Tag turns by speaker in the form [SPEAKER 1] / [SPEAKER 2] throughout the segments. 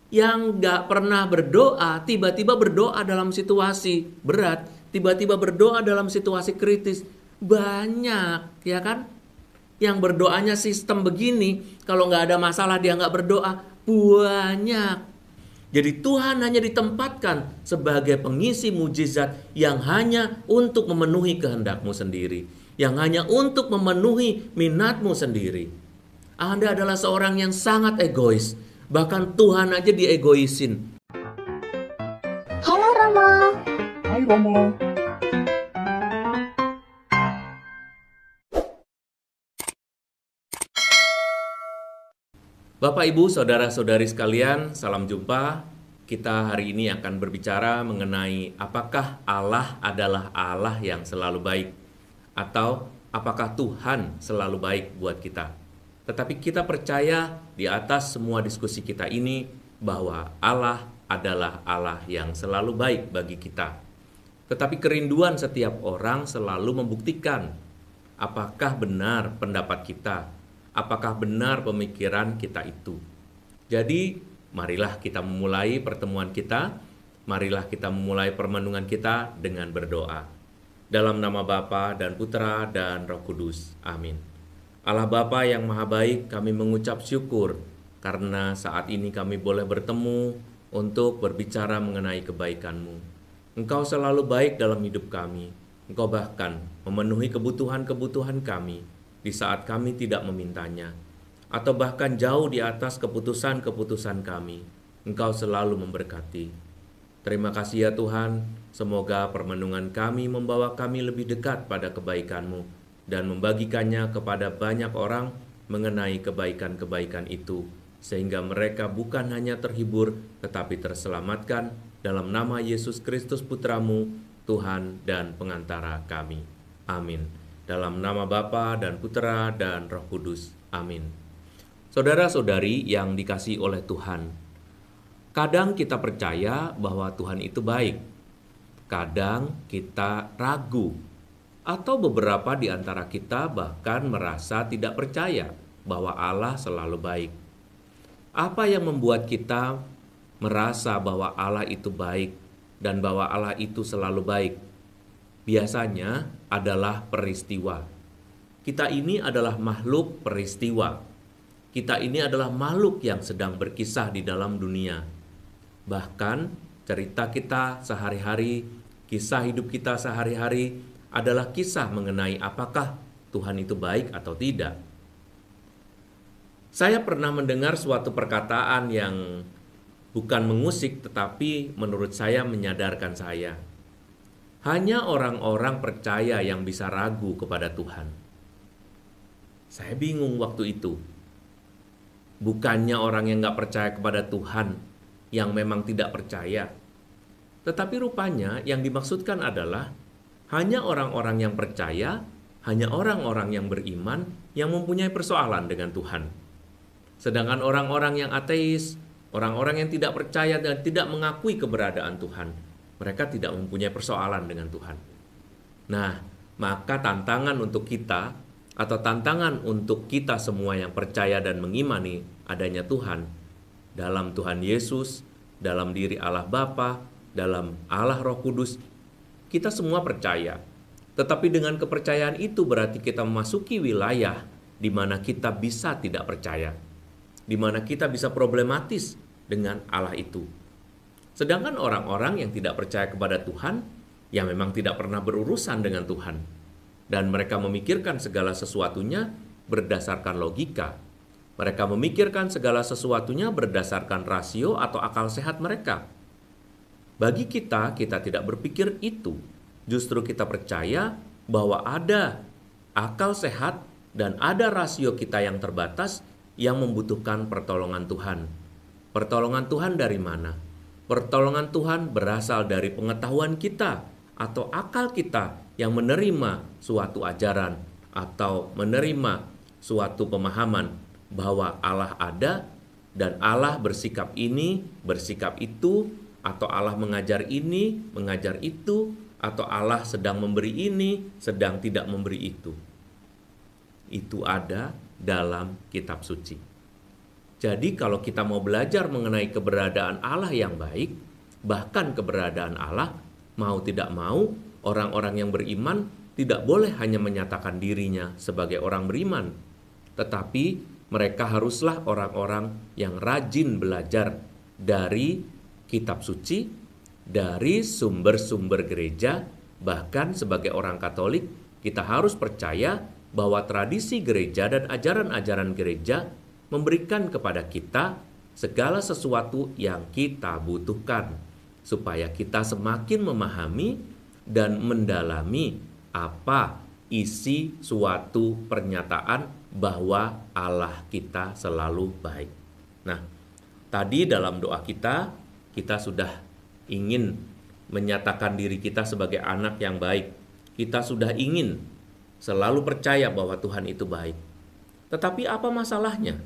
[SPEAKER 1] Yang nggak pernah berdoa, tiba-tiba berdoa dalam situasi berat, tiba-tiba berdoa dalam situasi kritis. Banyak, ya kan? Yang berdoanya sistem begini, kalau nggak ada masalah dia nggak berdoa. Banyak. Jadi Tuhan hanya ditempatkan sebagai pengisi mujizat yang hanya untuk memenuhi kehendakmu sendiri. Yang hanya untuk memenuhi minatmu sendiri. Anda adalah seorang yang sangat egois. Bahkan Tuhan aja diegoisin.
[SPEAKER 2] Halo Romo.
[SPEAKER 3] Hai Romo.
[SPEAKER 1] Bapak, Ibu, Saudara-saudari sekalian, salam jumpa. Kita hari ini akan berbicara mengenai apakah Allah adalah Allah yang selalu baik, atau apakah Tuhan selalu baik buat kita. Tetapi kita percaya di atas semua diskusi kita ini bahwa Allah adalah Allah yang selalu baik bagi kita. Tetapi kerinduan setiap orang selalu membuktikan apakah benar pendapat kita, apakah benar pemikiran kita itu. Jadi, marilah kita memulai pertemuan kita, marilah kita memulai permenungan kita dengan berdoa. Dalam nama Bapa dan Putra dan Roh Kudus. Amin. Allah Bapa yang Maha Baik, kami mengucap syukur karena saat ini kami boleh bertemu untuk berbicara mengenai kebaikan-Mu. Engkau selalu baik dalam hidup kami. Engkau bahkan memenuhi kebutuhan-kebutuhan kami di saat kami tidak memintanya, atau bahkan jauh di atas keputusan-keputusan kami. Engkau selalu memberkati. Terima kasih ya Tuhan, semoga permenungan kami membawa kami lebih dekat pada kebaikan-Mu dan membagikannya kepada banyak orang mengenai kebaikan-kebaikan itu, sehingga mereka bukan hanya terhibur, tetapi terselamatkan dalam nama Yesus Kristus Putra-Mu, Tuhan dan pengantara kami. Amin. Dalam nama Bapa dan Putra dan Roh Kudus. Amin. Saudara-saudari yang dikasihi oleh Tuhan, kadang kita percaya bahwa Tuhan itu baik. Kadang kita ragu, atau beberapa di antara kita bahkan merasa tidak percaya bahwa Allah selalu baik. Apa yang membuat kita merasa bahwa Allah itu baik dan bahwa Allah itu selalu baik? Biasanya adalah peristiwa. Kita ini adalah makhluk peristiwa. Kita ini adalah makhluk yang sedang berkisah di dalam dunia. Bahkan cerita kita sehari-hari, kisah hidup kita sehari-hari adalah kisah mengenai apakah Tuhan itu baik atau tidak. Saya pernah mendengar suatu perkataan yang bukan mengusik tetapi menurut saya menyadarkan saya. Hanya orang-orang percaya yang bisa ragu kepada Tuhan. Saya bingung waktu itu. Bukannya orang yang gak percaya kepada Tuhan yang memang tidak percaya. Tetapi rupanya yang dimaksudkan adalah hanya orang-orang yang percaya, hanya orang-orang yang beriman yang mempunyai persoalan dengan Tuhan. Sedangkan orang-orang yang ateis, orang-orang yang tidak percaya dan tidak mengakui keberadaan Tuhan, mereka tidak mempunyai persoalan dengan Tuhan. Nah, maka tantangan untuk kita, atau tantangan untuk kita semua yang percaya dan mengimani adanya Tuhan, dalam Tuhan Yesus, dalam diri Allah Bapa, dalam Allah Roh Kudus, kita semua percaya. Tetapi dengan kepercayaan itu berarti kita memasuki wilayah di mana kita bisa tidak percaya, di mana kita bisa problematis dengan Allah itu. Sedangkan orang-orang yang tidak percaya kepada Tuhan, yang memang tidak pernah berurusan dengan Tuhan, dan mereka memikirkan segala sesuatunya berdasarkan logika. Mereka memikirkan segala sesuatunya berdasarkan rasio atau akal sehat mereka. Bagi kita tidak berpikir itu. Justru kita percaya bahwa ada akal sehat dan ada rasio kita yang terbatas yang membutuhkan pertolongan Tuhan. Pertolongan Tuhan dari mana? Pertolongan Tuhan berasal dari pengetahuan kita atau akal kita yang menerima suatu ajaran atau menerima suatu pemahaman bahwa Allah ada dan Allah bersikap ini, bersikap itu, atau Allah mengajar ini, mengajar itu, atau Allah sedang memberi ini, sedang tidak memberi itu. Itu ada dalam kitab suci. Jadi kalau kita mau belajar mengenai keberadaan Allah yang baik, bahkan keberadaan Allah, mau tidak mau, orang-orang yang beriman tidak boleh hanya menyatakan dirinya sebagai orang beriman, tetapi mereka haruslah orang-orang yang rajin belajar dari kitab suci, dari sumber-sumber gereja. Bahkan sebagai orang Katolik, kita harus percaya bahwa tradisi gereja dan ajaran-ajaran gereja memberikan kepada kita segala sesuatu yang kita butuhkan, supaya kita semakin memahami dan mendalami apa isi suatu pernyataan bahwa Allah kita selalu baik. Nah, tadi dalam doa kita sudah ingin menyatakan diri kita sebagai anak yang baik. Kita sudah ingin selalu percaya bahwa Tuhan itu baik. Tetapi apa masalahnya?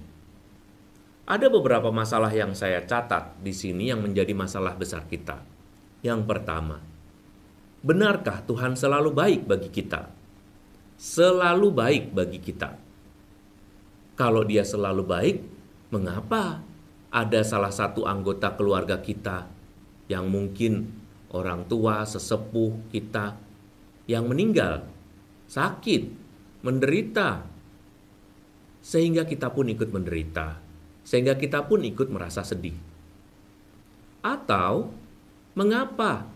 [SPEAKER 1] Ada beberapa masalah yang saya catat di sini yang menjadi masalah besar kita. Yang pertama, benarkah Tuhan selalu baik bagi kita? Selalu baik bagi kita. Kalau Dia selalu baik, mengapa ada salah satu anggota keluarga kita yang mungkin orang tua, sesepuh kita yang meninggal, sakit, menderita, sehingga kita pun ikut menderita, sehingga kita pun ikut merasa sedih? Atau mengapa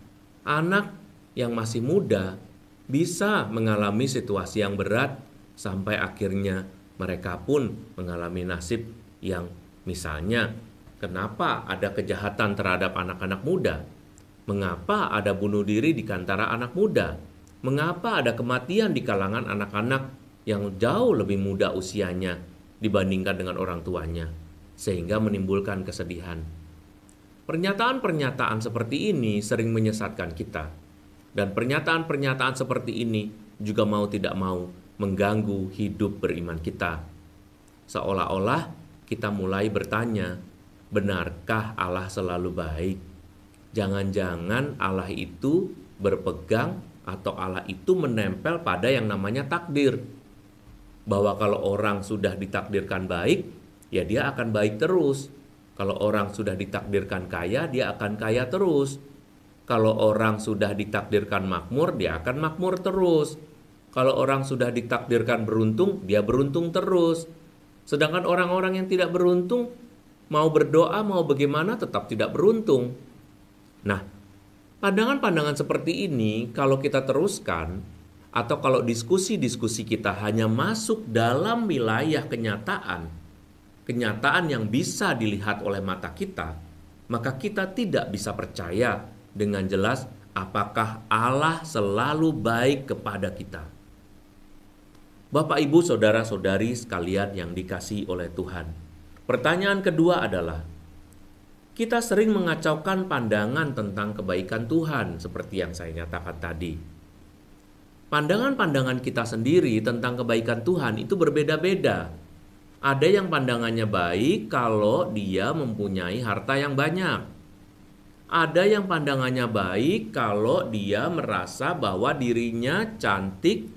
[SPEAKER 1] anak yang masih muda bisa mengalami situasi yang berat sampai akhirnya mereka pun mengalami nasib yang misalnya kenapa ada kejahatan terhadap anak-anak muda? Mengapa ada bunuh diri di antara anak muda? Mengapa ada kematian di kalangan anak-anak yang jauh lebih muda usianya dibandingkan dengan orang tuanya? Sehingga menimbulkan kesedihan. Pernyataan-pernyataan seperti ini sering menyesatkan kita. Dan pernyataan-pernyataan seperti ini juga mau tidak mau mengganggu hidup beriman kita. Seolah-olah kita mulai bertanya, benarkah Allah selalu baik? Jangan-jangan Allah itu berpegang atau Allah itu menempel pada yang namanya takdir. Bahwa kalau orang sudah ditakdirkan baik, ya dia akan baik terus. Kalau orang sudah ditakdirkan kaya, dia akan kaya terus. Kalau orang sudah ditakdirkan makmur, dia akan makmur terus. Kalau orang sudah ditakdirkan beruntung, dia beruntung terus. Sedangkan orang-orang yang tidak beruntung, mau berdoa, mau bagaimana, tetap tidak beruntung. Nah, pandangan-pandangan seperti ini, kalau kita teruskan, atau kalau diskusi-diskusi kita hanya masuk dalam wilayah kenyataan yang bisa dilihat oleh mata kita, maka kita tidak bisa percaya dengan jelas apakah Allah selalu baik kepada kita. Bapak, Ibu, Saudara-saudari sekalian yang dikasihi oleh Tuhan. Pertanyaan kedua adalah, kita sering mengacaukan pandangan tentang kebaikan Tuhan seperti yang saya nyatakan tadi. Pandangan-pandangan kita sendiri tentang kebaikan Tuhan itu berbeda-beda. Ada yang pandangannya baik kalau dia mempunyai harta yang banyak. Ada yang pandangannya baik kalau dia merasa bahwa dirinya cantik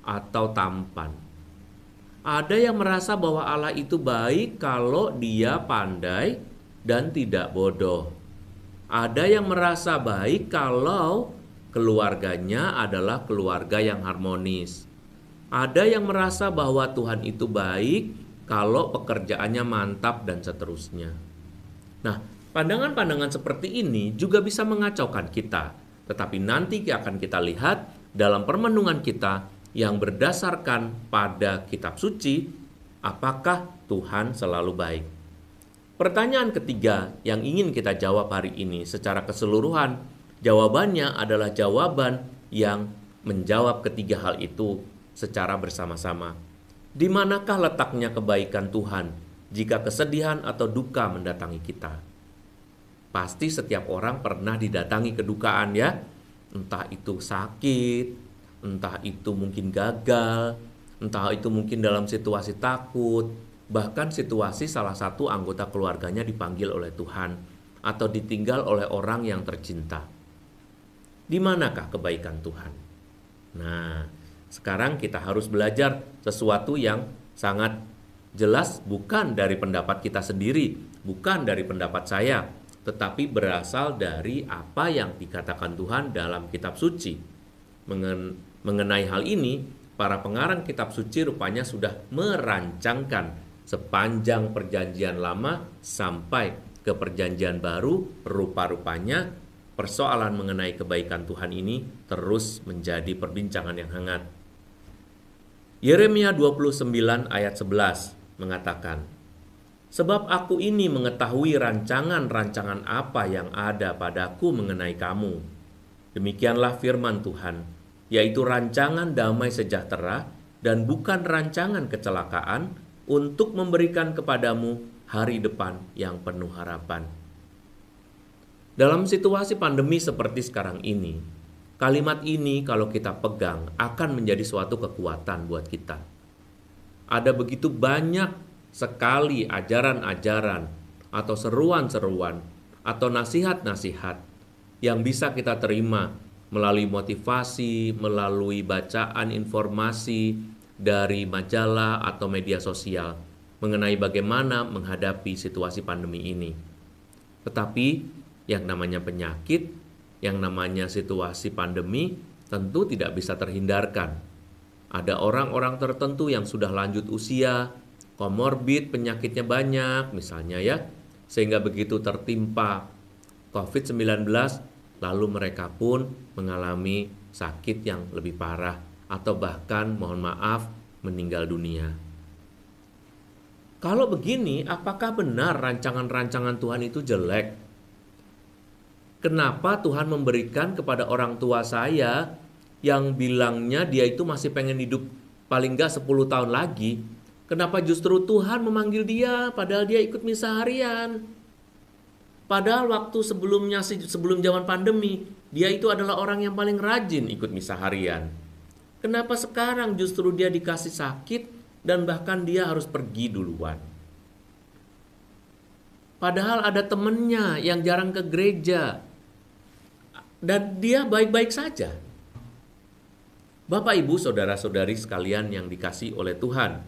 [SPEAKER 1] atau tampan. Ada yang merasa bahwa Allah itu baik kalau dia pandai dan tidak bodoh. Ada yang merasa baik kalau keluarganya adalah keluarga yang harmonis. Ada yang merasa bahwa Tuhan itu baik kalau pekerjaannya mantap dan seterusnya. Nah, pandangan-pandangan seperti ini juga bisa mengacaukan kita. Tetapi nanti akan kita lihat dalam permenungan kita yang berdasarkan pada kitab suci, apakah Tuhan selalu baik? Pertanyaan ketiga yang ingin kita jawab hari ini secara keseluruhan, jawabannya adalah jawaban yang menjawab ketiga hal itu secara bersama-sama. Di manakah letaknya kebaikan Tuhan jika kesedihan atau duka mendatangi kita? Pasti setiap orang pernah didatangi kedukaan ya. Entah itu sakit, entah itu mungkin gagal, entah itu mungkin dalam situasi takut, bahkan situasi salah satu anggota keluarganya dipanggil oleh Tuhan atau ditinggal oleh orang yang tercinta. Di manakah kebaikan Tuhan? Nah, sekarang kita harus belajar sesuatu yang sangat Jelas bukan dari pendapat kita sendiri, bukan dari pendapat saya, tetapi berasal dari apa yang dikatakan Tuhan dalam kitab suci. Mengenai hal ini, para pengarang kitab suci rupanya sudah merancangkan sepanjang perjanjian lama sampai ke perjanjian baru. Rupa-rupanya persoalan mengenai kebaikan Tuhan ini terus menjadi perbincangan yang hangat. Yeremia 29 ayat 11 mengatakan, "Sebab aku ini mengetahui rancangan-rancangan apa yang ada padaku mengenai kamu. Demikianlah firman Tuhan, yaitu rancangan damai sejahtera dan bukan rancangan kecelakaan, untuk memberikan kepadamu hari depan yang penuh harapan." Dalam situasi pandemi seperti sekarang ini, kalimat ini kalau kita pegang akan menjadi suatu kekuatan buat kita. Ada begitu banyak sekali ajaran-ajaran atau seruan-seruan atau nasihat-nasihat yang bisa kita terima melalui motivasi, melalui bacaan informasi dari majalah atau media sosial mengenai bagaimana menghadapi situasi pandemi ini. Tetapi yang namanya penyakit, yang namanya situasi pandemi tentu tidak bisa terhindarkan. Ada orang-orang tertentu yang sudah lanjut usia, komorbid, penyakitnya banyak misalnya ya, sehingga begitu tertimpa COVID-19, lalu mereka pun mengalami sakit yang lebih parah atau bahkan mohon maaf meninggal dunia. Kalau begini, apakah benar rancangan-rancangan Tuhan itu jelek? Kenapa Tuhan memberikan kepada orang tua saya yang bilangnya dia itu masih pengen hidup paling nggak 10 tahun lagi? Kenapa justru Tuhan memanggil dia padahal dia ikut misa harian? Padahal waktu sebelum zaman pandemi, dia itu adalah orang yang paling rajin ikut misa harian. Kenapa sekarang justru dia dikasih sakit dan bahkan dia harus pergi duluan? Padahal ada temennya yang jarang ke gereja dan dia baik-baik saja. Bapak, Ibu, saudara-saudari sekalian yang dikasihi oleh Tuhan,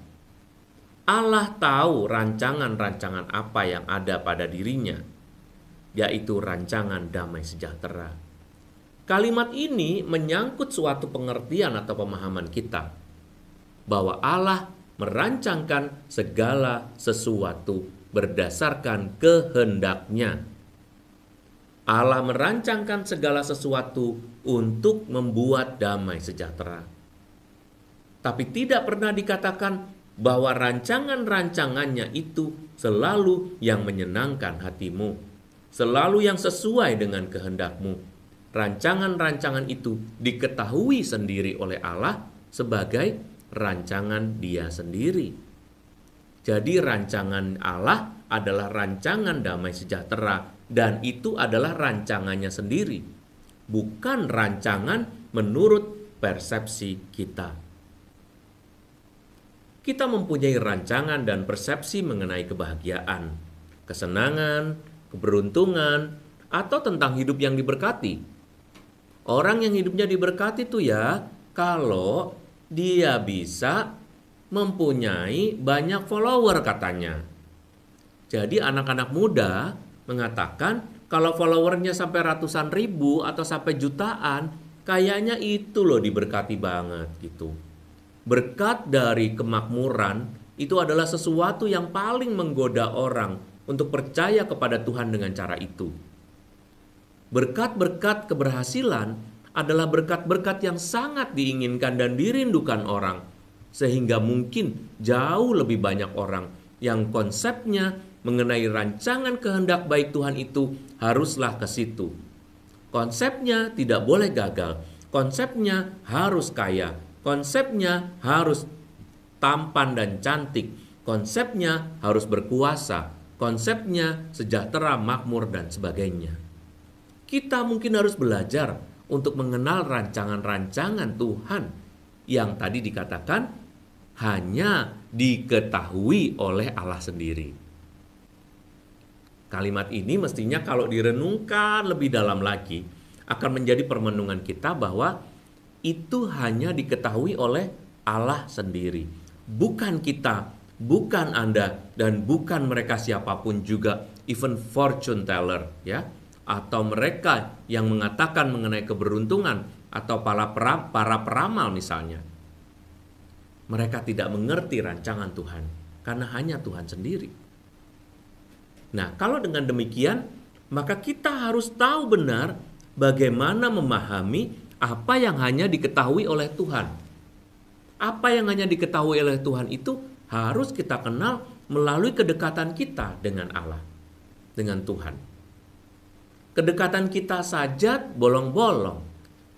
[SPEAKER 1] Allah tahu rancangan-rancangan apa yang ada pada dirinya, yaitu rancangan damai sejahtera. Kalimat ini menyangkut suatu pengertian atau pemahaman kita bahwa Allah merancangkan segala sesuatu berdasarkan kehendak-Nya. Allah merancangkan segala sesuatu untuk membuat damai sejahtera. Tapi tidak pernah dikatakan bahwa rancangan-rancangannya itu selalu yang menyenangkan hatimu, selalu yang sesuai dengan kehendak-Mu. Rancangan-rancangan itu diketahui sendiri oleh Allah sebagai rancangan Dia sendiri. Jadi rancangan Allah adalah rancangan damai sejahtera, dan itu adalah rancangannya sendiri, bukan rancangan menurut persepsi kita. Kita mempunyai rancangan dan persepsi mengenai kebahagiaan, kesenangan, keberuntungan, atau tentang hidup yang diberkati. Orang yang hidupnya diberkati itu ya kalau dia bisa mempunyai banyak follower katanya. Jadi anak-anak muda mengatakan kalau followernya sampai ratusan ribu atau sampai jutaan, kayaknya itu loh diberkati banget gitu. Berkat dari kemakmuran itu adalah sesuatu yang paling menggoda orang untuk percaya kepada Tuhan dengan cara itu. Berkat-berkat keberhasilan adalah berkat-berkat yang sangat diinginkan dan dirindukan orang, sehingga mungkin jauh lebih banyak orang yang konsepnya mengenai rancangan kehendak baik Tuhan itu haruslah ke situ. Konsepnya tidak boleh gagal, konsepnya harus kaya, konsepnya harus tampan dan cantik, konsepnya harus berkuasa, konsepnya sejahtera, makmur, dan sebagainya. Kita mungkin harus belajar untuk mengenal rancangan-rancangan Tuhan yang tadi dikatakan hanya diketahui oleh Allah sendiri. Kalimat ini mestinya kalau direnungkan lebih dalam lagi akan menjadi permenungan kita bahwa itu hanya diketahui oleh Allah sendiri. Bukan kita bukan Anda dan bukan mereka siapapun juga, even fortune teller ya, atau mereka yang mengatakan mengenai keberuntungan atau para peramal misalnya. Mereka tidak mengerti rancangan Tuhan karena hanya Tuhan sendiri. Nah, kalau dengan demikian, maka kita harus tahu benar bagaimana memahami apa yang hanya diketahui oleh Tuhan. Apa yang hanya diketahui oleh Tuhan itu harus kita kenal melalui kedekatan kita dengan Allah, dengan Tuhan. Kedekatan kita saja bolong-bolong.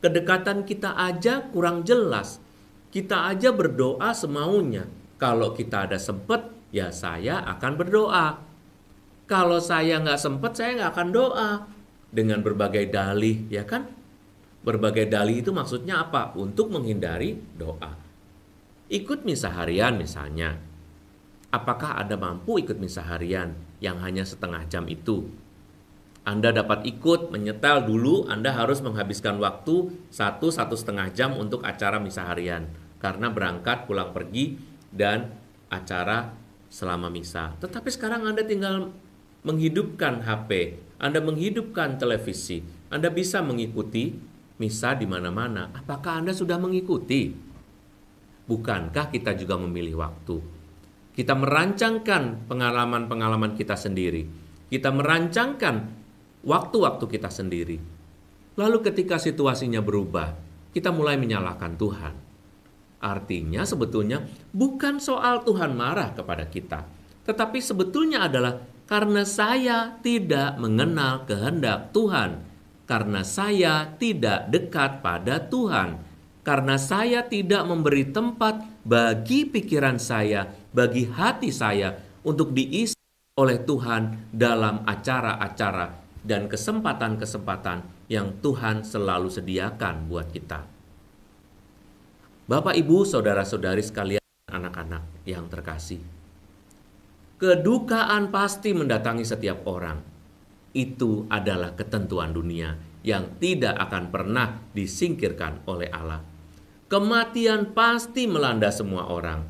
[SPEAKER 1] Kedekatan kita aja kurang jelas. Kita aja berdoa semaunya. Kalau kita ada sempat, ya saya akan berdoa. Kalau saya nggak sempat, saya nggak akan doa. Dengan berbagai dalih, ya kan? Berbagai dalih itu maksudnya apa? Untuk menghindari doa. Ikut misa harian misalnya. Apakah Anda mampu ikut misa harian yang hanya setengah jam itu? Anda dapat ikut menyetel dulu, Anda harus menghabiskan waktu 1,5 jam untuk acara misa harian. Karena berangkat, pulang pergi, dan acara selama misa. Tetapi sekarang Anda tinggal menghidupkan HP, Anda menghidupkan televisi, Anda bisa mengikuti misa di mana-mana. Apakah Anda sudah mengikuti? Bukankah kita juga memilih waktu? Kita merancangkan pengalaman-pengalaman kita sendiri. Kita merancangkan waktu-waktu kita sendiri. Lalu ketika situasinya berubah, kita mulai menyalahkan Tuhan. Artinya sebetulnya bukan soal Tuhan marah kepada kita, tetapi sebetulnya adalah karena saya tidak mengenal kehendak Tuhan, karena saya tidak dekat pada Tuhan, karena saya tidak memberi tempat bagi pikiran saya, bagi hati saya untuk diisi oleh Tuhan dalam acara-acara dan kesempatan-kesempatan yang Tuhan selalu sediakan buat kita. Bapak, Ibu, saudara-saudari sekalian, anak-anak yang terkasih, kedukaan pasti mendatangi setiap orang. Itu adalah ketentuan dunia yang tidak akan pernah disingkirkan oleh Allah. Kematian pasti melanda semua orang.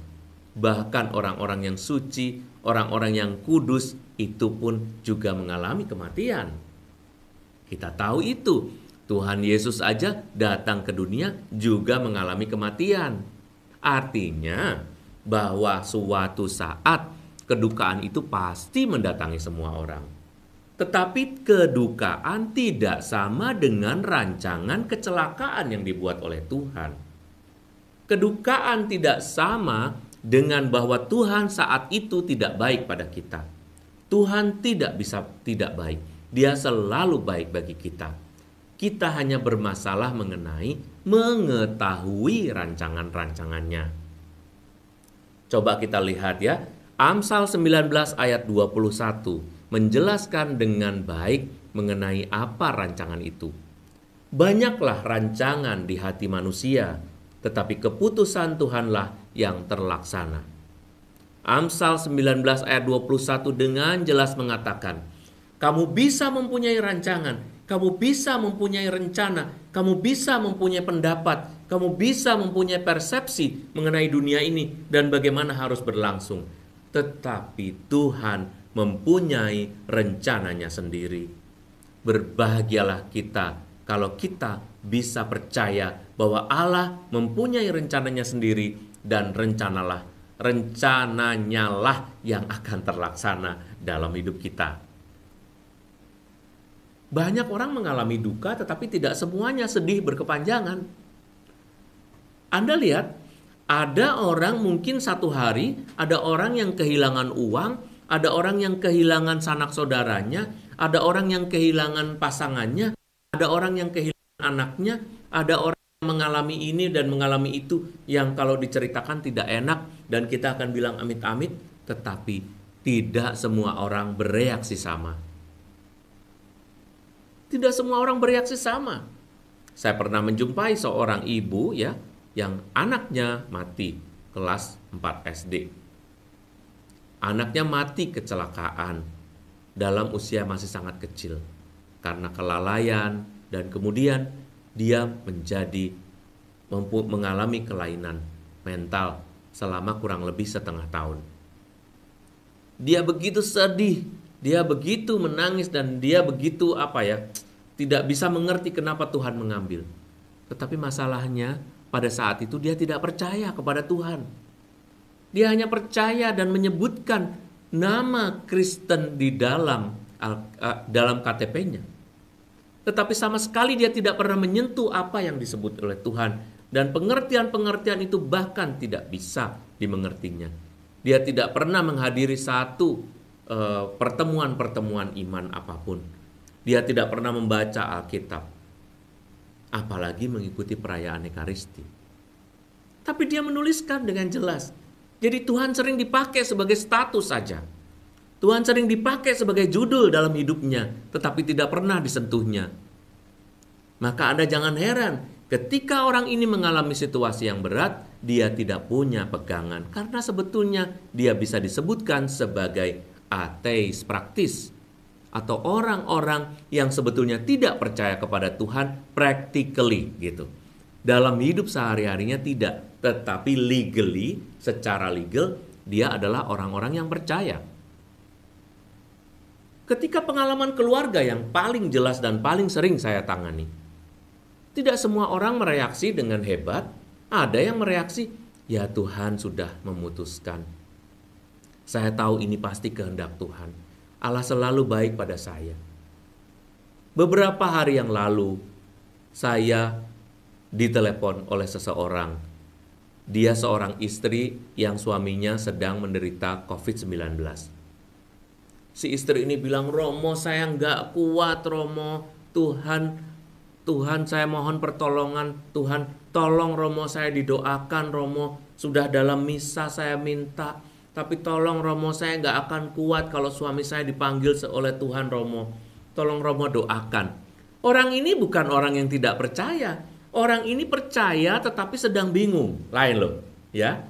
[SPEAKER 1] Bahkan orang-orang yang suci, orang-orang yang kudus, itu pun juga mengalami kematian. Kita tahu itu. Tuhan Yesus aja datang ke dunia juga mengalami kematian. Artinya bahwa suatu saat kedukaan itu pasti mendatangi semua orang. Tetapi kedukaan tidak sama dengan rancangan kecelakaan yang dibuat oleh Tuhan. Kedukaan tidak sama dengan bahwa Tuhan saat itu tidak baik pada kita. Tuhan tidak bisa tidak baik. Dia selalu baik bagi kita. Kita hanya bermasalah mengenai mengetahui rancangan-rancangannya. Coba kita lihat ya. Amsal 19 ayat 21 menjelaskan dengan baik mengenai apa rancangan itu. Banyaklah rancangan di hati manusia, tetapi keputusan Tuhanlah yang terlaksana. Amsal 19 ayat 21 dengan jelas mengatakan, kamu bisa mempunyai rancangan, kamu bisa mempunyai rencana, kamu bisa mempunyai pendapat, kamu bisa mempunyai persepsi mengenai dunia ini dan bagaimana harus berlangsung. Tetapi Tuhan mempunyai rencananya sendiri. Berbahagialah kita kalau kita bisa percaya bahwa Allah mempunyai rencananya sendiri dan rencananya lah yang akan terlaksana dalam hidup kita. Banyak orang mengalami duka tetapi tidak semuanya sedih berkepanjangan. Anda lihat, ada orang mungkin satu hari, ada orang yang kehilangan uang, ada orang yang kehilangan sanak saudaranya, ada orang yang kehilangan pasangannya, ada orang yang kehilangan anaknya, ada orang yang mengalami ini dan mengalami itu yang kalau diceritakan tidak enak dan kita akan bilang amit-amit, tetapi tidak semua orang bereaksi sama. Tidak semua orang bereaksi sama. Saya pernah menjumpai seorang ibu ya yang anaknya mati kelas 4 SD. Anaknya mati kecelakaan dalam usia masih sangat kecil karena kelalaian dan kemudian dia mengalami kelainan mental selama kurang lebih setengah tahun. Dia begitu sedih, dia begitu menangis, dan dia begitu tidak bisa mengerti kenapa Tuhan mengambil. Tetapi masalahnya pada saat itu dia tidak percaya kepada Tuhan. Dia hanya percaya dan menyebutkan nama Kristen di dalam KTP-nya. Tetapi sama sekali dia tidak pernah menyentuh apa yang disebut oleh Tuhan. Dan pengertian-pengertian itu bahkan tidak bisa dimengertinya. Dia tidak pernah menghadiri satu pertemuan-pertemuan iman apapun. Dia tidak pernah membaca Alkitab. Apalagi mengikuti perayaan Ekaristi. Tapi dia menuliskan dengan jelas. Jadi Tuhan sering dipakai sebagai status saja. Tuhan sering dipakai sebagai judul dalam hidupnya, tetapi tidak pernah disentuhnya. Maka Anda jangan heran, ketika orang ini mengalami situasi yang berat, dia tidak punya pegangan. Karena sebetulnya dia bisa disebutkan sebagai ateis praktis. Atau orang-orang yang sebetulnya tidak percaya kepada Tuhan practically gitu. Dalam hidup sehari-harinya tidak, tetapi legally, secara legal, dia adalah orang-orang yang percaya. Ketika pengalaman keluarga yang paling jelas dan paling sering saya tangani, tidak semua orang mereaksi dengan hebat. Ada yang mereaksi, ya Tuhan sudah memutuskan. Saya tahu ini pasti kehendak Tuhan. Allah selalu baik pada saya. Beberapa hari yang lalu, saya ditelepon oleh seseorang. Dia seorang istri yang suaminya sedang menderita COVID-19. Si istri ini bilang, Romo saya nggak kuat Romo, Tuhan saya mohon pertolongan, Tuhan tolong Romo saya didoakan Romo, sudah dalam misa saya minta, tapi tolong Romo saya nggak akan kuat kalau suami saya dipanggil oleh Tuhan Romo, tolong Romo doakan. Orang ini bukan orang yang tidak percaya, orang ini percaya tetapi sedang bingung, lain loh ya.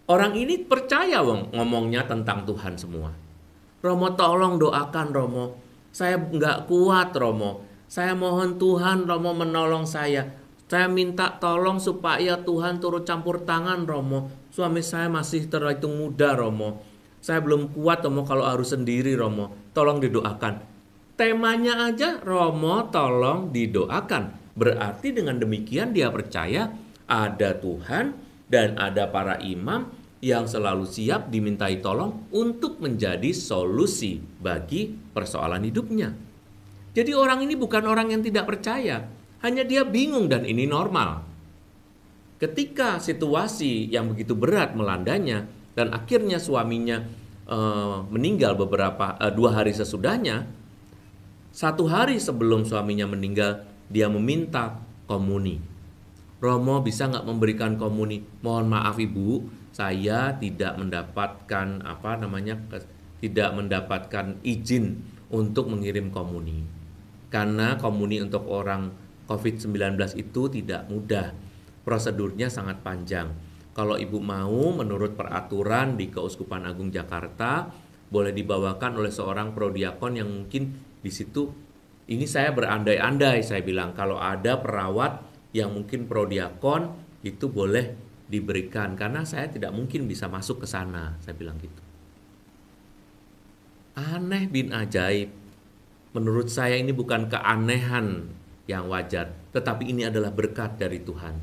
[SPEAKER 1] Orang ini percaya ngomongnya tentang Tuhan semua. Romo tolong doakan Romo, saya nggak kuat Romo, saya mohon Tuhan Romo menolong saya minta tolong supaya Tuhan turut campur tangan Romo, suami saya masih terhitung muda Romo, saya belum kuat Romo kalau harus sendiri Romo, tolong didoakan. Temanya aja Romo tolong didoakan, berarti dengan demikian dia percaya ada Tuhan dan ada para imam yang selalu siap dimintai tolong untuk menjadi solusi bagi persoalan hidupnya. Jadi orang ini bukan orang yang tidak percaya, hanya dia bingung dan ini normal. Ketika situasi yang begitu berat melandanya dan akhirnya suaminya meninggal 2 hari sesudahnya, 1 hari sebelum suaminya meninggal dia meminta komuni. Romo bisa nggak memberikan komuni? Mohon maaf Ibu, saya tidak mendapatkan tidak mendapatkan izin untuk mengirim komuni. Karena komuni untuk orang COVID-19 itu tidak mudah. Prosedurnya sangat panjang. Kalau Ibu mau, menurut peraturan di Keuskupan Agung Jakarta, boleh dibawakan oleh seorang prodiakon yang mungkin di situ, ini saya berandai-andai, saya bilang kalau ada perawat yang mungkin prodiakon itu boleh diberikan, karena saya tidak mungkin bisa masuk ke sana, saya bilang gitu. Aneh bin ajaib. Menurut saya ini bukan keanehan yang wajar, tetapi ini adalah berkat dari Tuhan.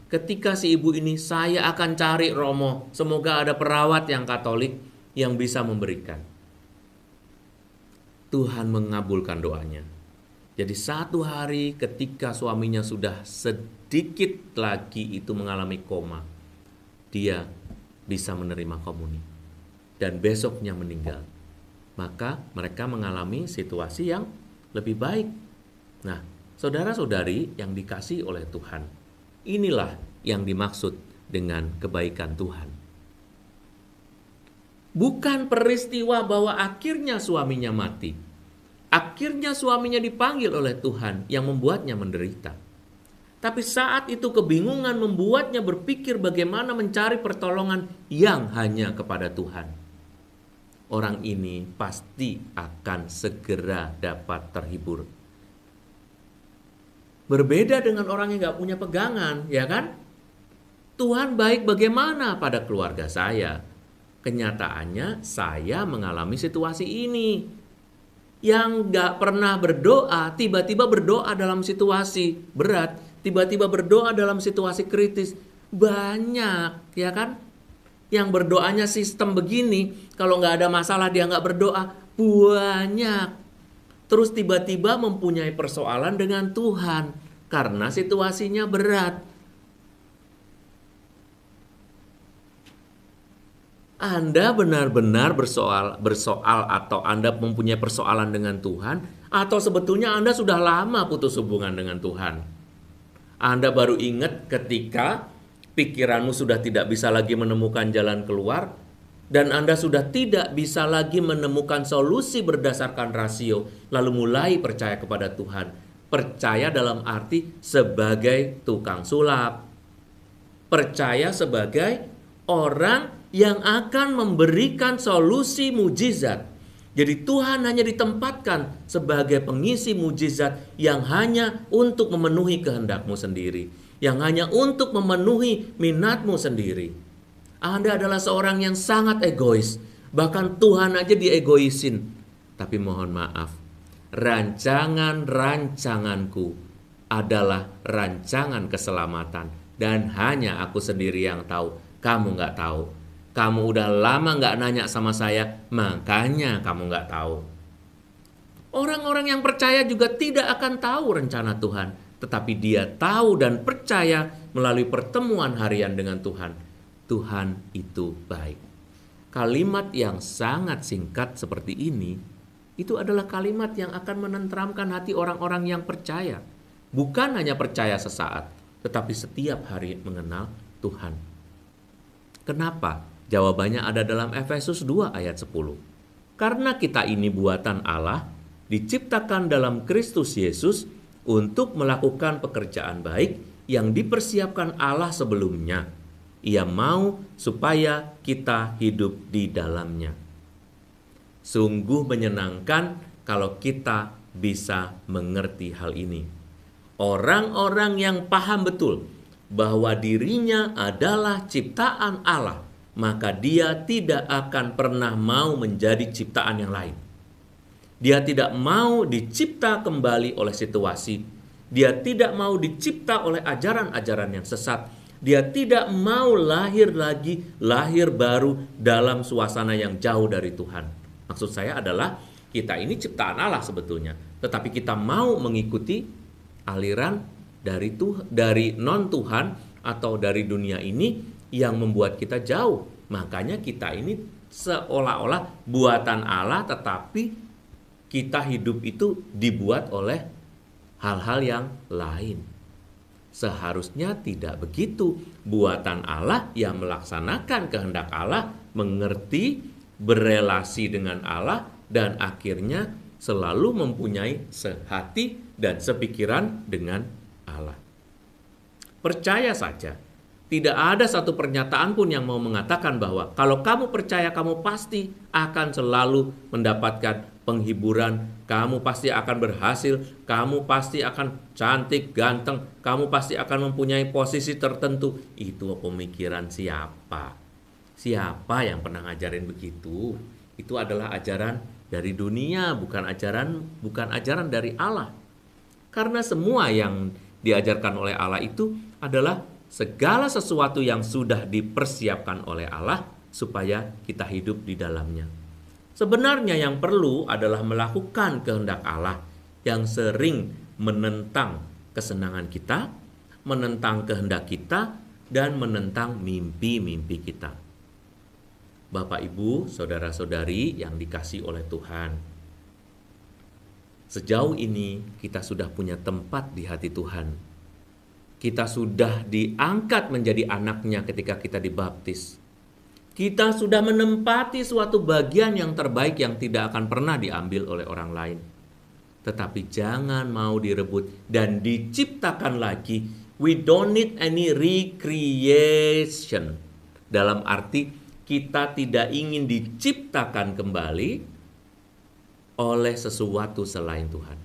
[SPEAKER 1] Ketika si ibu ini, saya akan cari Romo, semoga ada perawat yang Katolik yang bisa memberikan. Tuhan mengabulkan doanya. Jadi 1 hari ketika suaminya sudah sedikit lagi itu mengalami koma, dia bisa menerima komuni. Dan besoknya meninggal. Maka mereka mengalami situasi yang lebih baik. Nah, saudara-saudari yang dikasihi oleh Tuhan, inilah yang dimaksud dengan kebaikan Tuhan. Bukan peristiwa bahwa akhirnya suaminya mati. Akhirnya suaminya dipanggil oleh Tuhan yang membuatnya menderita. Tapi saat itu kebingungan membuatnya berpikir bagaimana mencari pertolongan yang hanya kepada Tuhan. Orang ini pasti akan segera dapat terhibur. Berbeda dengan orang yang gak punya pegangan, ya kan? Tuhan baik bagaimana pada keluarga saya? Kenyataannya saya mengalami situasi ini. Yang gak pernah berdoa, tiba-tiba berdoa dalam situasi berat, tiba-tiba berdoa dalam situasi kritis. Banyak, ya kan? Yang berdoanya sistem begini, kalau gak ada masalah dia gak berdoa. Banyak. Terus tiba-tiba mempunyai persoalan dengan Tuhan karena situasinya berat. Anda benar-benar bersoal atau Anda mempunyai persoalan dengan Tuhan, atau sebetulnya Anda sudah lama putus hubungan dengan Tuhan. Anda baru ingat ketika pikiranmu sudah tidak bisa lagi menemukan jalan keluar, dan Anda sudah tidak bisa lagi menemukan solusi berdasarkan rasio, lalu mulai percaya kepada Tuhan. Percaya dalam arti sebagai tukang sulap. Percaya sebagai orang yang akan memberikan solusi mujizat. Jadi Tuhan hanya ditempatkan sebagai pengisi mujizat yang hanya untuk memenuhi kehendakmu sendiri, yang hanya untuk memenuhi minatmu sendiri. Anda adalah seorang yang sangat egois, bahkan Tuhan aja diegoisin. Tapi mohon maaf, rancangan-rancanganku adalah rancangan keselamatan, dan hanya aku sendiri yang tahu. Kamu nggak tahu. Kamu udah lama nggak nanya sama saya, makanya kamu nggak tahu. Orang-orang yang percaya juga tidak akan tahu rencana Tuhan, tetapi dia tahu dan percaya melalui pertemuan harian dengan Tuhan. Tuhan itu baik. Kalimat yang sangat singkat seperti ini, itu adalah kalimat yang akan menenteramkan hati orang-orang yang percaya. Bukan hanya percaya sesaat, tetapi setiap hari mengenal Tuhan. Kenapa? Jawabannya ada dalam Efesus 2 ayat 10. Karena kita ini buatan Allah, diciptakan dalam Kristus Yesus untuk melakukan pekerjaan baik yang dipersiapkan Allah sebelumnya. Ia mau supaya kita hidup di dalamnya. Sungguh menyenangkan kalau kita bisa mengerti hal ini. Orang-orang yang paham betul bahwa dirinya adalah ciptaan Allah, maka dia tidak akan pernah mau menjadi ciptaan yang lain. Dia tidak mau dicipta kembali oleh situasi. Dia tidak mau dicipta oleh ajaran-ajaran yang sesat. Dia tidak mau lahir lagi, lahir baru dalam suasana yang jauh dari Tuhan. Maksud saya adalah kita ini ciptaan Allah sebetulnya, tetapi kita mau mengikuti aliran dari non-Tuhan atau dari dunia ini yang membuat kita jauh. Makanya kita ini seolah-olah buatan Allah, tetapi kita hidup itu dibuat oleh hal-hal yang lain. Seharusnya tidak begitu. Buatan Allah yang melaksanakan kehendak Allah, mengerti, berelasi dengan Allah, dan akhirnya selalu mempunyai sehati dan sepikiran dengan Allah. Percaya saja. Tidak ada satu pernyataan pun yang mau mengatakan bahwa kalau kamu percaya, kamu pasti akan selalu mendapatkan penghiburan, kamu pasti akan berhasil, kamu pasti akan cantik, ganteng, kamu pasti akan mempunyai posisi tertentu. Itu pemikiran siapa? Siapa yang pernah ngajarin begitu? Itu adalah ajaran dari dunia, bukan ajaran dari Allah. Karena semua yang diajarkan oleh Allah itu adalah segala sesuatu yang sudah dipersiapkan oleh Allah supaya kita hidup di dalamnya. Sebenarnya yang perlu adalah melakukan kehendak Allah yang sering menentang kesenangan kita, menentang kehendak kita, dan menentang mimpi-mimpi kita. Bapak, Ibu, saudara-saudari yang dikasihi oleh Tuhan, sejauh ini kita sudah punya tempat di hati Tuhan. Kita sudah diangkat menjadi anaknya ketika kita dibaptis. Kita sudah menempati suatu bagian yang terbaik yang tidak akan pernah diambil oleh orang lain. Tetapi jangan mau direbut dan diciptakan lagi. We don't need any recreation. Dalam arti kita tidak ingin diciptakan kembali oleh sesuatu selain Tuhan.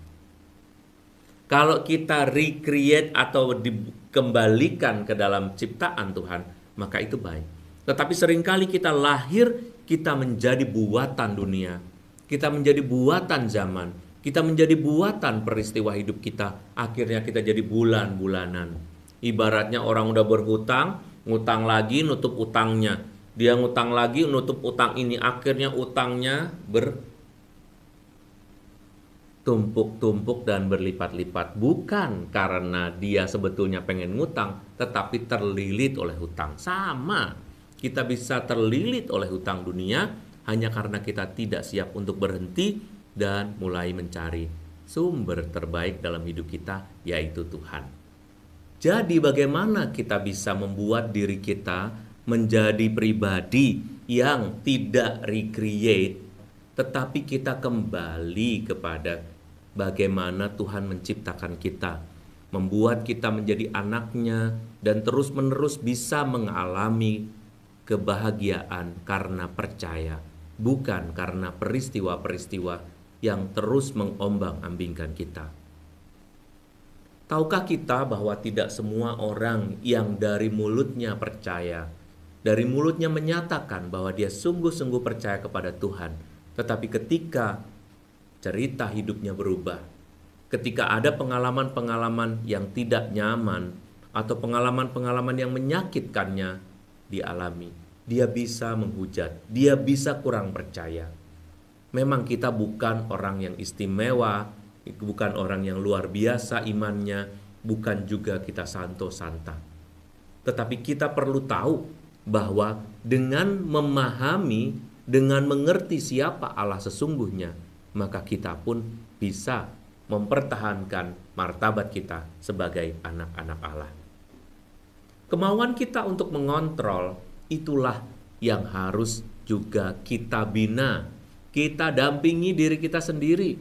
[SPEAKER 1] Kalau kita recreate atau dikembalikan ke dalam ciptaan Tuhan, maka itu baik. Tetapi seringkali kita lahir, kita menjadi buatan dunia. Kita menjadi buatan zaman. Kita menjadi buatan peristiwa hidup kita. Akhirnya kita jadi bulan-bulanan. Ibaratnya orang udah berhutang, ngutang lagi, nutup utangnya. Dia ngutang lagi, nutup utang ini. Akhirnya utangnya bertumpuk-tumpuk dan berlipat-lipat. Bukan karena dia sebetulnya pengen ngutang, tetapi terlilit oleh hutang. Sama, kita bisa terlilit oleh hutang dunia hanya karena kita tidak siap untuk berhenti dan mulai mencari sumber terbaik dalam hidup kita, yaitu Tuhan. Jadi bagaimana kita bisa membuat diri kita menjadi pribadi yang tidak recreate, tetapi kita kembali kepada bagaimana Tuhan menciptakan kita, membuat kita menjadi anaknya, dan terus-menerus bisa mengalami kebahagiaan karena percaya, bukan karena peristiwa-peristiwa yang terus mengombang-ambingkan kita. Tahukah kita bahwa tidak semua orang yang dari mulutnya percaya, dari mulutnya menyatakan bahwa dia sungguh-sungguh percaya kepada Tuhan, tetapi ketika cerita hidupnya berubah, ketika ada pengalaman-pengalaman yang tidak nyaman atau pengalaman-pengalaman yang menyakitkannya dialami, dia bisa menghujat, dia bisa kurang percaya. Memang kita bukan orang yang istimewa, bukan orang yang luar biasa imannya, bukan juga kita santo-santa. Tetapi kita perlu tahu bahwa dengan memahami, dengan mengerti siapa Allah sesungguhnya, maka kita pun bisa mempertahankan martabat kita sebagai anak-anak Allah. Kemauan kita untuk mengontrol, itulah yang harus juga kita bina. Kita dampingi diri kita sendiri.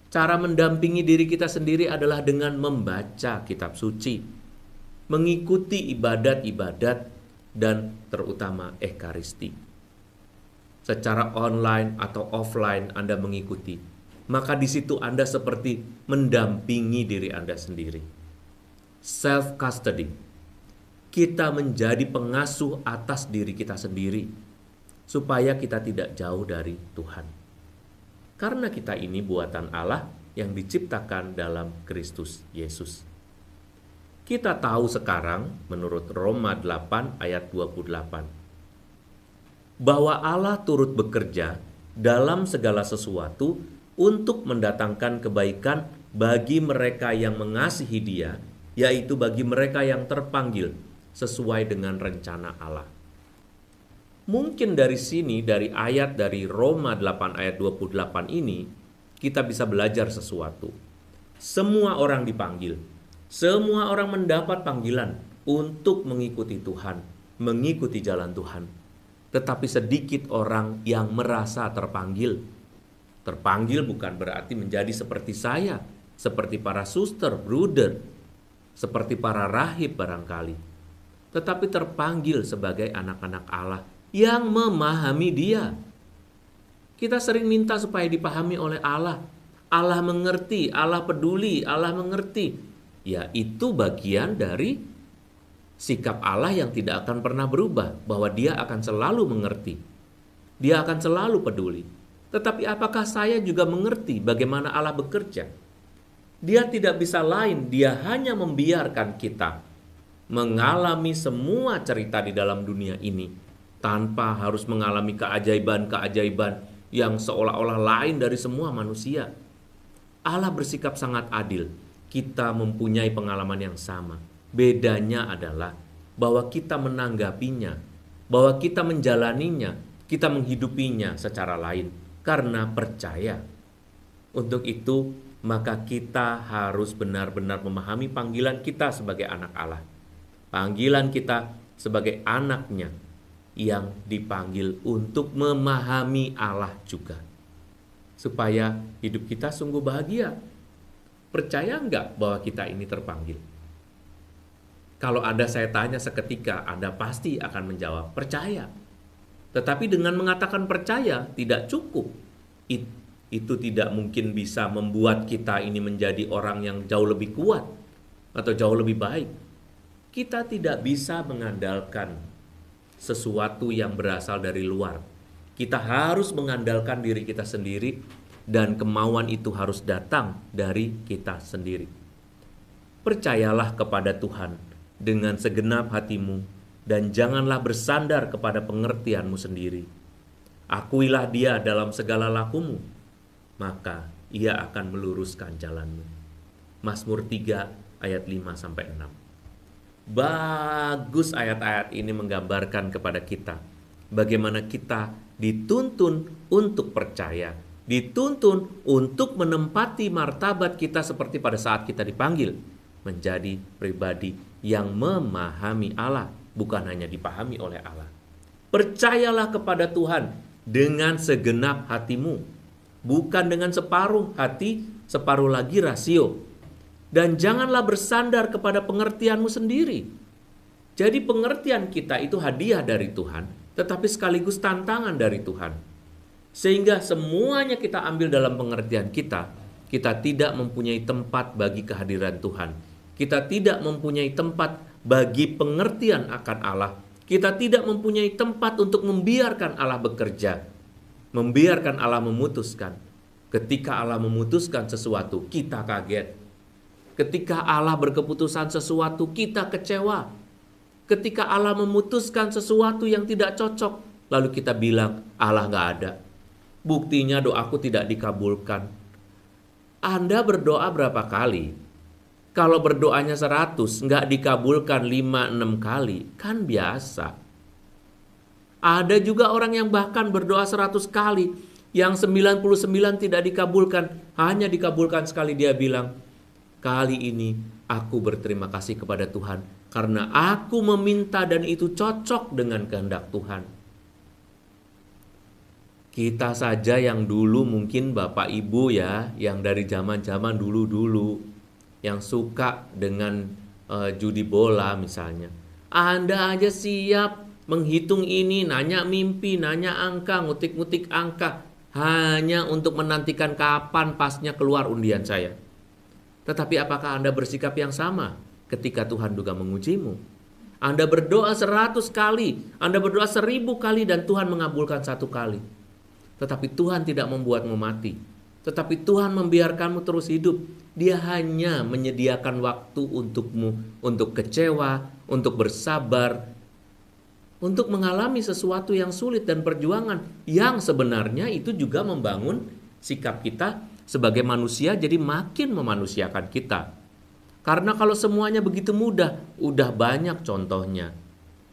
[SPEAKER 1] Cara mendampingi diri kita sendiri adalah dengan membaca kitab suci, mengikuti ibadat-ibadat, dan terutama ekaristi. Secara online atau offline Anda mengikuti, maka di situ Anda seperti mendampingi diri Anda sendiri. Self-custody. Kita menjadi pengasuh atas diri kita sendiri, supaya kita tidak jauh dari Tuhan. Karena kita ini buatan Allah yang diciptakan dalam Kristus Yesus. Kita tahu sekarang menurut Roma 8 ayat 28 bahwa Allah turut bekerja dalam segala sesuatu untuk mendatangkan kebaikan bagi mereka yang mengasihi Dia, yaitu bagi mereka yang terpanggil sesuai dengan rencana Allah. Mungkin dari sini, dari ayat dari Roma 8 ayat 28 ini, kita bisa belajar sesuatu. Semua orang dipanggil, semua orang mendapat panggilan untuk mengikuti Tuhan, mengikuti jalan Tuhan. Tetapi sedikit orang yang merasa terpanggil. Terpanggil bukan berarti menjadi seperti saya, seperti para suster, bruder, seperti para rahib barangkali. Tetapi terpanggil sebagai anak-anak Allah yang memahami Dia. Kita sering minta supaya dipahami oleh Allah. Allah mengerti, Allah peduli, Allah mengerti. Ya, itu bagian dari sikap Allah yang tidak akan pernah berubah, bahwa Dia akan selalu mengerti. Dia akan selalu peduli. Tetapi apakah saya juga mengerti bagaimana Allah bekerja? Dia tidak bisa lain, Dia hanya membiarkan kita mengalami semua cerita di dalam dunia ini tanpa harus mengalami keajaiban-keajaiban yang seolah-olah lain dari semua manusia. Allah bersikap sangat adil. Kita mempunyai pengalaman yang sama. Bedanya adalah bahwa kita menanggapinya, bahwa kita menjalaninya, kita menghidupinya secara lain karena percaya. Untuk itu, maka kita harus benar-benar memahami panggilan kita sebagai anak Allah. Panggilan kita sebagai anaknya yang dipanggil untuk memahami Allah juga. Supaya hidup kita sungguh bahagia. Percaya enggak bahwa kita ini terpanggil? Kalau Anda saya tanya seketika, Anda pasti akan menjawab percaya. Tetapi dengan mengatakan percaya tidak cukup. Itu tidak mungkin bisa membuat kita ini menjadi orang yang jauh lebih kuat atau jauh lebih baik. Kita tidak bisa mengandalkan sesuatu yang berasal dari luar. Kita harus mengandalkan diri kita sendiri dan kemauan itu harus datang dari kita sendiri. Percayalah kepada Tuhan dengan segenap hatimu dan janganlah bersandar kepada pengertianmu sendiri. Akuilah Dia dalam segala lakumu, maka Ia akan meluruskan jalanmu. Mazmur 3 ayat 5-6. Bagus ayat-ayat ini menggambarkan kepada kita bagaimana kita dituntun untuk percaya, dituntun untuk menempati martabat kita seperti pada saat kita dipanggil menjadi pribadi yang memahami Allah, bukan hanya dipahami oleh Allah. Percayalah kepada Tuhan dengan segenap hatimu, bukan dengan separuh hati, separuh lagi rasio. Dan janganlah bersandar kepada pengertianmu sendiri. Jadi pengertian kita itu hadiah dari Tuhan, tetapi sekaligus tantangan dari Tuhan. Sehingga semuanya kita ambil dalam pengertian kita, kita tidak mempunyai tempat bagi kehadiran Tuhan. Kita tidak mempunyai tempat bagi pengertian akan Allah. Kita tidak mempunyai tempat untuk membiarkan Allah bekerja, membiarkan Allah memutuskan. Ketika Allah memutuskan sesuatu, kita kaget. Ketika Allah berkeputusan sesuatu, kita kecewa. Ketika Allah memutuskan sesuatu yang tidak cocok, lalu kita bilang, Allah nggak ada. Buktinya doaku tidak dikabulkan. Anda berdoa berapa kali? Kalau berdoanya 100, nggak dikabulkan 5-6 kali, kan biasa. Ada juga orang yang bahkan berdoa 100 kali, yang 99 tidak dikabulkan, hanya dikabulkan sekali. Dia bilang, kali ini aku berterima kasih kepada Tuhan karena aku meminta dan itu cocok dengan kehendak Tuhan. Kita saja yang dulu mungkin Bapak Ibu ya, yang dari zaman-zaman dulu-dulu, yang suka dengan judi bola misalnya. Anda aja siap menghitung ini, nanya mimpi, nanya angka, ngutik-ngutik angka, hanya untuk menantikan kapan pasnya keluar undian saya. Tetapi apakah Anda bersikap yang sama ketika Tuhan juga mengujimu? Anda berdoa 100 kali, Anda berdoa 1000 kali dan Tuhan mengabulkan 1 kali. Tetapi Tuhan tidak membuatmu mati. Tetapi Tuhan membiarkanmu terus hidup. Dia hanya menyediakan waktu untukmu, untuk kecewa, untuk bersabar, untuk mengalami sesuatu yang sulit dan perjuangan yang sebenarnya itu juga membangun sikap kita sebagai manusia, jadi makin memanusiakan kita. Karena kalau semuanya begitu mudah, udah banyak contohnya.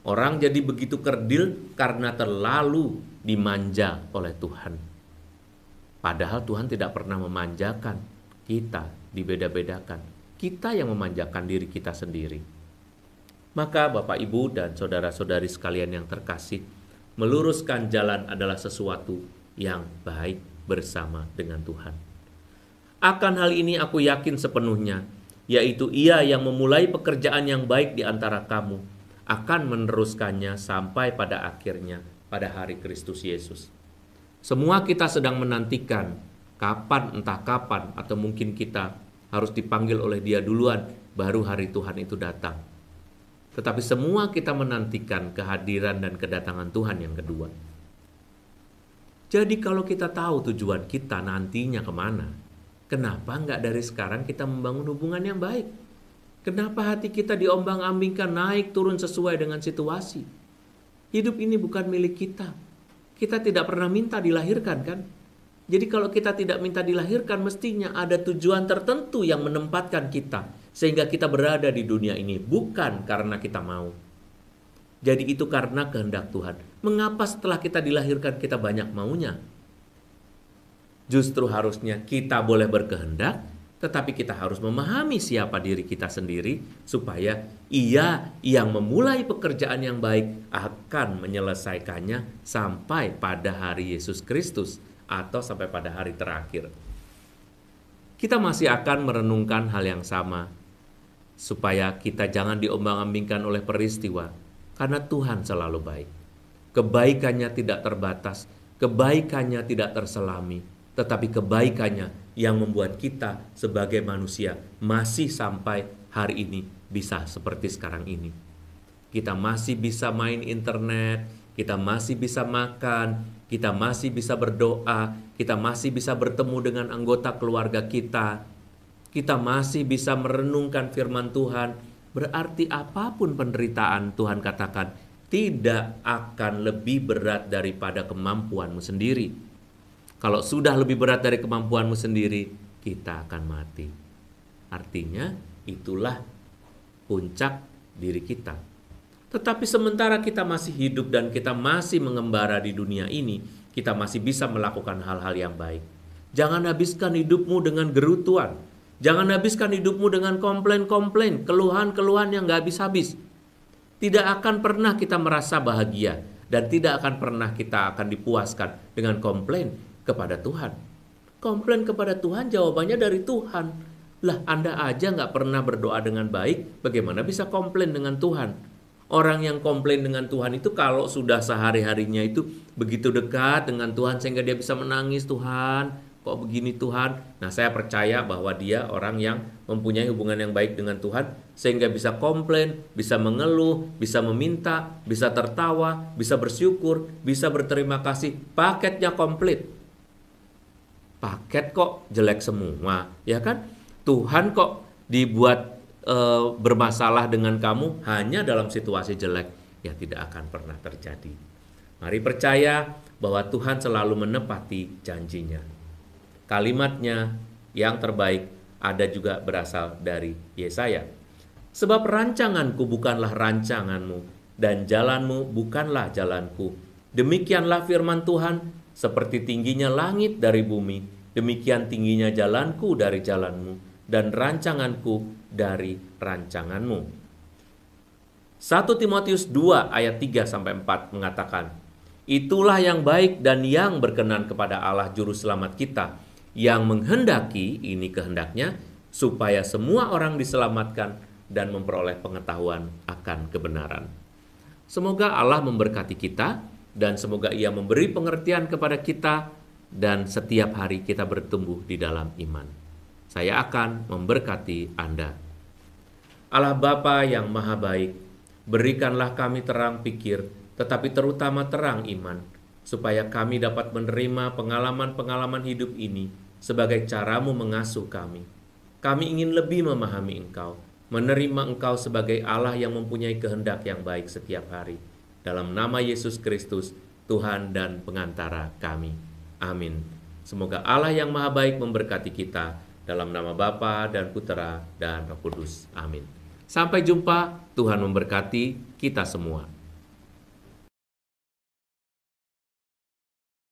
[SPEAKER 1] Orang jadi begitu kerdil karena terlalu dimanja oleh Tuhan. Padahal Tuhan tidak pernah memanjakan kita, dibeda-bedakan. Kita yang memanjakan diri kita sendiri. Maka Bapak Ibu dan saudara-saudari sekalian yang terkasih, meluruskan jalan adalah sesuatu yang baik bersama dengan Tuhan. Akan hal ini aku yakin sepenuhnya, yaitu Ia yang memulai pekerjaan yang baik di antara kamu, akan meneruskannya sampai pada akhirnya, pada hari Kristus Yesus. Semua kita sedang menantikan, entah kapan, atau mungkin kita harus dipanggil oleh Dia duluan, baru hari Tuhan itu datang. Tetapi semua kita menantikan kehadiran dan kedatangan Tuhan yang kedua. Jadi kalau kita tahu tujuan kita nantinya kemana, kenapa enggak dari sekarang kita membangun hubungan yang baik? Kenapa hati kita diombang-ambingkan naik turun sesuai dengan situasi? Hidup ini bukan milik kita. Kita tidak pernah minta dilahirkan kan? Jadi kalau kita tidak minta dilahirkan, mestinya ada tujuan tertentu yang menempatkan kita sehingga kita berada di dunia ini, bukan karena kita mau. Jadi itu karena kehendak Tuhan. Mengapa setelah kita dilahirkan kita banyak maunya? Justru harusnya kita boleh berkehendak, tetapi kita harus memahami siapa diri kita sendiri, supaya Ia yang memulai pekerjaan yang baik akan menyelesaikannya sampai pada hari Yesus Kristus atau sampai pada hari terakhir. Kita masih akan merenungkan hal yang sama, supaya kita jangan diombang-ambingkan oleh peristiwa, karena Tuhan selalu baik. Kebaikannya tidak terbatas, kebaikannya tidak terselami, tetapi kebaikannya yang membuat kita sebagai manusia masih sampai hari ini bisa seperti sekarang ini. kita masih bisa main internet, kita masih bisa makan, kita masih bisa berdoa, kita masih bisa bertemu dengan anggota keluarga kita masih bisa merenungkan firman Tuhan, berarti apapun penderitaan, Tuhan katakan, tidak akan lebih berat daripada kemampuanmu sendiri. Kalau sudah lebih berat dari kemampuanmu sendiri, kita akan mati. Artinya, itulah puncak diri kita. Tetapi sementara kita masih hidup dan kita masih mengembara di dunia ini, kita masih bisa melakukan hal-hal yang baik. Jangan habiskan hidupmu dengan gerutuan. Jangan habiskan hidupmu dengan komplain-komplain, keluhan-keluhan yang gak habis-habis. Tidak akan pernah kita merasa bahagia dan tidak akan pernah kita akan dipuaskan dengan komplain kepada Tuhan. Komplain kepada Tuhan jawabannya dari Tuhan. Lah, Anda aja gak pernah berdoa dengan baik, bagaimana bisa komplain dengan Tuhan? Orang yang komplain dengan Tuhan itu kalau sudah sehari-harinya itu begitu dekat dengan Tuhan sehingga dia bisa menangis, Tuhan, kok begini Tuhan? Nah, saya percaya bahwa dia orang yang mempunyai hubungan yang baik dengan Tuhan sehingga bisa komplain, bisa mengeluh, bisa meminta, bisa tertawa, bisa bersyukur, bisa berterima kasih. Paketnya komplit. Paket kok jelek semua, ya kan? Tuhan kok dibuat bermasalah dengan kamu hanya dalam situasi jelek, ya tidak akan pernah terjadi. Mari percaya bahwa Tuhan selalu menepati janjinya. Kalimatnya yang terbaik ada juga berasal dari Yesaya. Sebab rancanganku bukanlah rancanganmu, dan jalanmu bukanlah jalanku. Demikianlah firman Tuhan, seperti tingginya langit dari bumi, demikian tingginya jalanku dari jalanmu, dan rancanganku dari rancanganmu. 1 Timotius 2 ayat 3-4 mengatakan, itulah yang baik dan yang berkenan kepada Allah Juru Selamat kita, yang menghendaki, ini kehendaknya, supaya semua orang diselamatkan dan memperoleh pengetahuan akan kebenaran. Semoga Allah memberkati kita, dan semoga Ia memberi pengertian kepada kita, dan setiap hari kita bertumbuh di dalam iman. Saya akan memberkati Anda. Allah Bapa yang Maha Baik, berikanlah kami terang pikir, tetapi terutama terang iman, supaya kami dapat menerima pengalaman-pengalaman hidup ini sebagai caramu mengasuh kami. Kami ingin lebih memahami Engkau, menerima Engkau sebagai Allah yang mempunyai kehendak yang baik setiap hari. Dalam nama Yesus Kristus, Tuhan dan pengantara kami. Amin. Semoga Allah yang Maha Baik memberkati kita, dalam nama Bapa dan Putera dan Roh Kudus. Amin. Sampai jumpa, Tuhan memberkati kita semua.